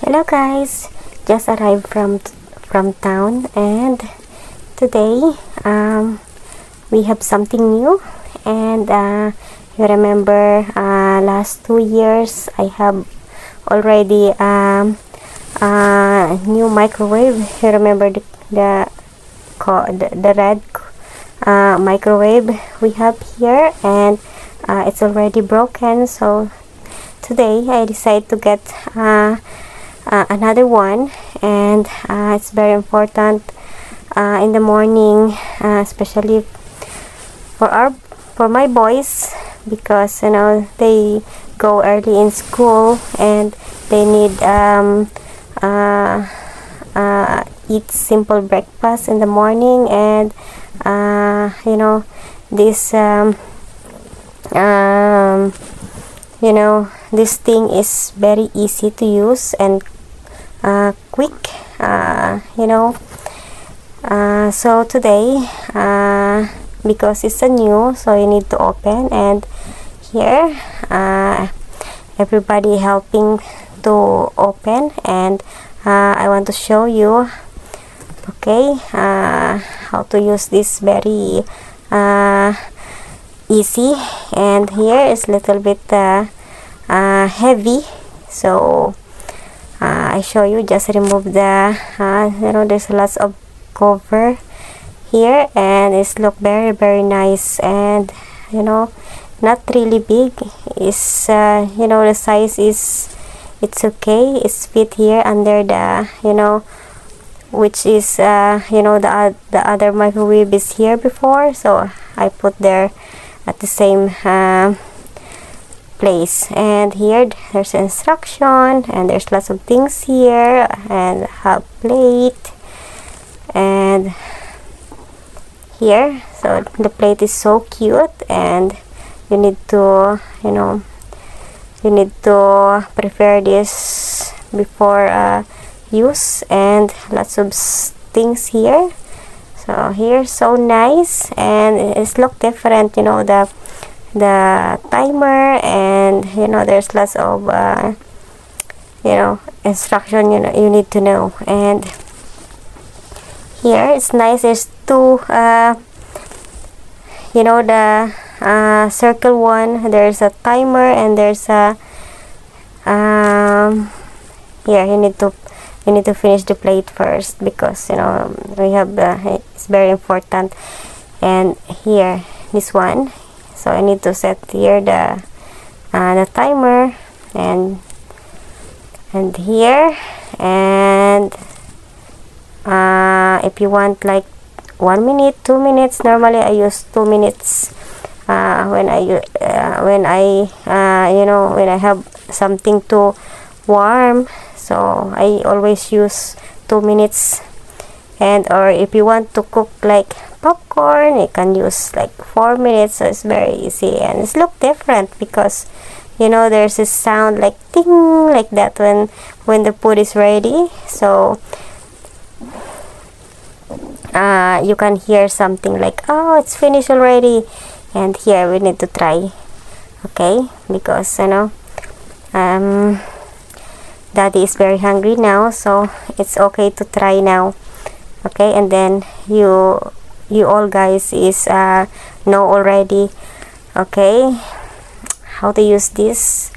Hello guys, just arrived from town, and today we have something new. And you remember last 2 years I have already new microwave. You remember the red microwave we have here, and it's already broken. So today I decided to get another one, and it's very important in the morning, especially for my boys, because they go early in school and they need eat simple breakfast in the morning. And this this thing is very easy to use and quick. So today, because it's a new, so you need to open, and here everybody helping to open, and I want to show you, okay, how to use this very easy. And here is little bit heavy, so I show you. Just remove the there's lots of cover here, and it's look very nice, and not really big. Is the size is, it's okay. It's fit here under the which is the other microwave is here before, so I put there at the same place. And here there's instruction, and there's lots of things here, and have plate, and here, so the plate is so cute, and you need to prepare this before use, and lots of things here. So here, so nice, and it's look different, the timer, and there's lots of instruction you need to know. And here it's nice. There's two the circle one, there's a timer, and there's a here you need to finish the plate first, because we have it's very important. And here this one, so I need to set here the timer, and here, and if you want like 1 minute, 2 minutes, normally I use 2 minutes when I have something to warm, so I always use 2 minutes. And or if you want to cook like popcorn, you can use like 4 minutes. So it's very easy, and it's look different because there's a sound like ding, like that when the food is ready. So you can hear something like, oh, it's finished already. And here we need to try, okay, because daddy is very hungry now, so it's okay to try now, okay. And then you all guys is know already, okay, how to use this.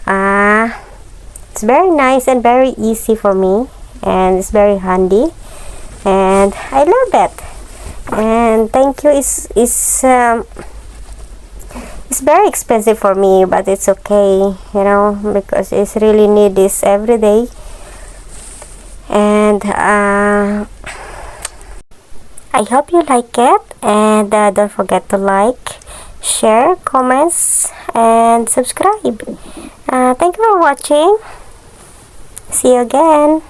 It's very nice and very easy for me, and it's very handy, and I love it. And thank you. It's very expensive for me, but it's okay, because it's really need this every day. And I hope you like it, and don't forget to like, share, comments, and subscribe. Thank you for watching. See you again.